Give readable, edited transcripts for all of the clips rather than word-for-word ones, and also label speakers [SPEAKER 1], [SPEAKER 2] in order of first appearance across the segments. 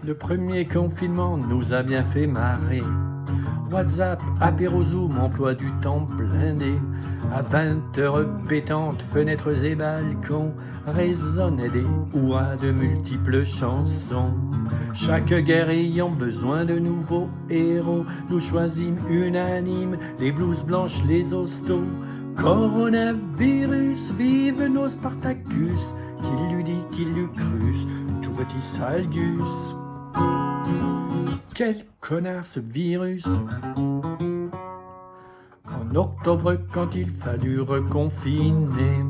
[SPEAKER 1] Le premier confinement nous a bien fait marrer. WhatsApp, apéro Zoom, emploi du temps blindé. À 20h pétantes, fenêtres et balcons, résonnaient des hurrahs de multiples chansons. Chaque guerre ayant besoin de nouveaux héros, nous choisîmes unanimes les blouses blanches, les hostos. Coronavirus, vive nos Spartacus, qui l'eût dit, qui l'eût crus, tout petit Salgus. Quel connard ce virus! En octobre, quand il fallut reconfiner,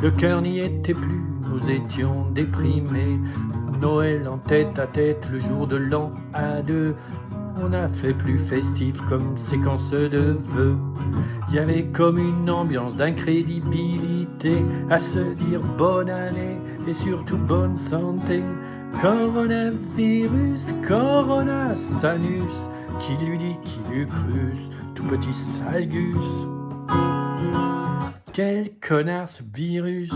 [SPEAKER 1] le cœur n'y était plus, nous étions déprimés. Noël en tête à tête, le jour de l'an à deux, on a fait plus festif comme séquence de vœux. Il y avait comme une ambiance d'incrédibilité à se dire bonne année et surtout bonne santé. Coronavirus, Corona Sanus, qui lui dit, qui lui crus, tout petit Salgus. Quel connard ce virus!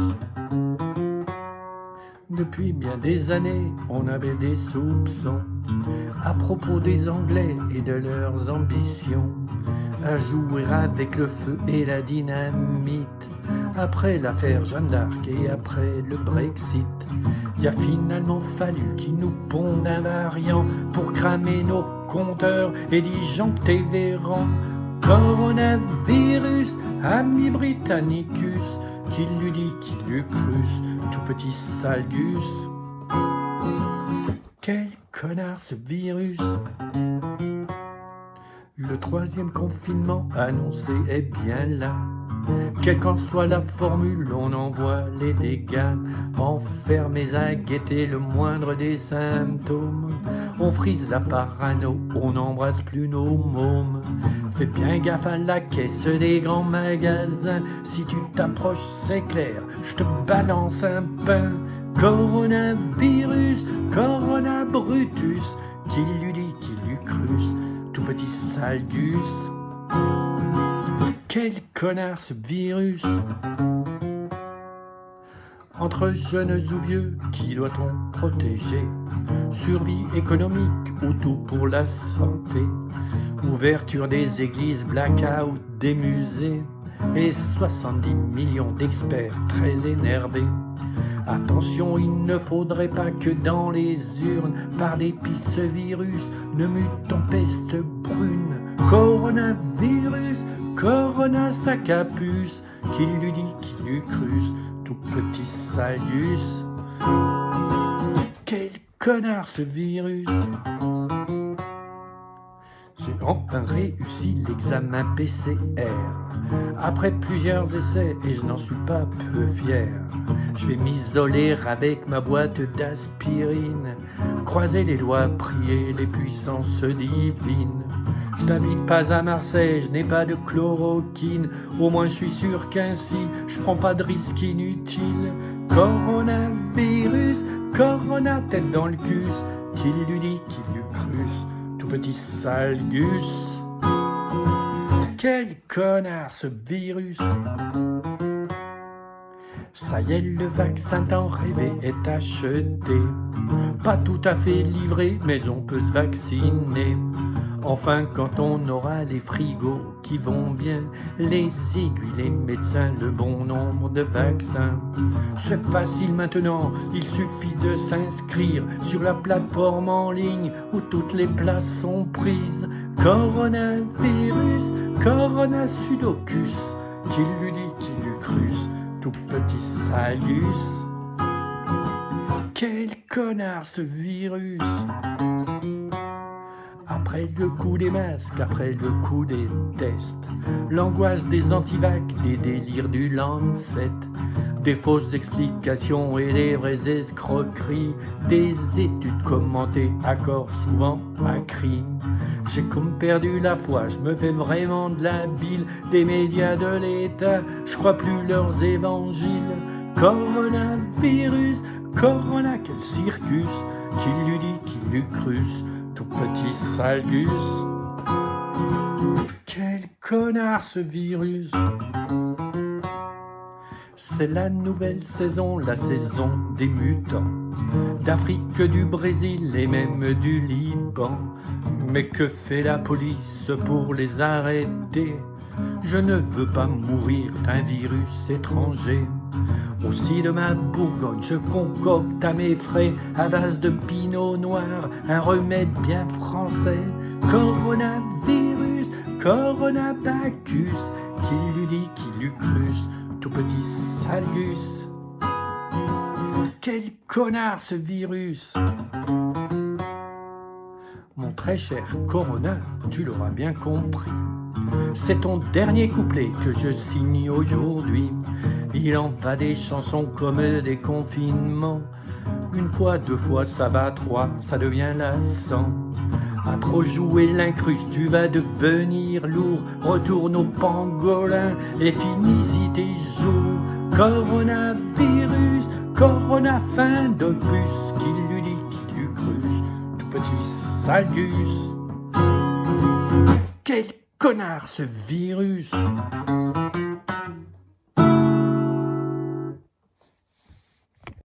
[SPEAKER 1] Depuis bien des années, on avait des soupçons à propos des Anglais et de leurs ambitions à jouer avec le feu et la dynamite. Après l'affaire Jeanne d'Arc et après le Brexit, il a finalement fallu qu'ils nous pondent un variant pour cramer nos compteurs et disjoncter les rangs. Coronavirus, ami Britannicus, qui lui dit, qui lui crus, tout petit Salgus. Quel connard ce virus! Le troisième confinement annoncé est bien là. Quelle qu'en soit la formule, on envoie les dégâts. Enfermés à guetter le moindre des symptômes, on frise la parano, on n'embrasse plus nos mômes. Fais bien gaffe à la caisse des grands magasins, si tu t'approches c'est clair, je te balance un pain. Coronavirus, Corona Brutus, qui lui dit, qui lui crus, tout petit Salgus. Quel connard ce virus! Entre jeunes ou vieux, qui doit-on protéger? Survie économique ou tout pour la santé? Ouverture des églises, blackout des musées et 70 millions d'experts très énervés. Attention, il ne faudrait pas que dans les urnes, par dépit ce virus, ne mute en peste brune. Coronavirus, Corona sac à puce, qui lui dit, qui lui crus, tout petit Salgus. Quel connard ce virus! J'ai enfin réussi l'examen PCR, après plusieurs essais et je n'en suis pas peu fier. Je vais m'isoler avec ma boîte d'aspirine, croiser les doigts, prier les puissances divines. Je n'habite pas à Marseille, je n'ai pas de chloroquine, au moins je suis sûr qu'ainsi je prends pas de risque inutile. Coronavirus, Corona tête dans le cul, qui lui dit, qui lui crus, tout petit Salgus. Quel connard ce virus! Ça y est, le vaccin tant rêvé est acheté. Pas tout à fait livré, mais on peut se vacciner. Enfin, quand on aura les frigos qui vont bien, les aiguilles, les médecins, le bon nombre de vaccins. C'est facile maintenant, il suffit de s'inscrire sur la plateforme en ligne où toutes les places sont prises. Coronavirus, Corona Sudocus, qui lui dit, qui lui crus, tout petit Salgus. Quel connard ce virus! Après le coup des masques, après le coup des tests, l'angoisse des antivax, les délires du Lancet, des fausses explications et des vraies escroqueries, des études commentées, accords souvent à crime. J'ai comme perdu la foi, je me fais vraiment de la bile des médias de l'État, je crois plus leurs évangiles. Coronavirus, Corona, quel circus, qui lui dit, qui lui crus, tout petit Salgus. Quel connard ce virus! c'est la nouvelle saison, la saison des mutants, d'Afrique, du Brésil et même du Liban. Mais que fait la police pour les arrêter? Je ne veux pas mourir d'un virus étranger. Aussi de ma Bourgogne, je concocte à mes frais, à base de pinot noir, un remède bien français. Coronavirus, coronabacus, qui lui dit, qui lui clus, tout petit salgus. Quel connard ce virus! Mon très cher Corona, tu l'auras bien compris. C'est ton dernier couplet que je signe aujourd'hui. Il en va des chansons comme des confinements. Une fois, deux fois, ça va, trois, ça devient lassant. À trop jouer l'incruste, tu vas devenir lourd. Retourne au pangolin et finis-y tes jours. Coronavirus, corona fin d'opus, qui lui dit, qui lui cruse, tout petit salgus. Quel connard ce virus!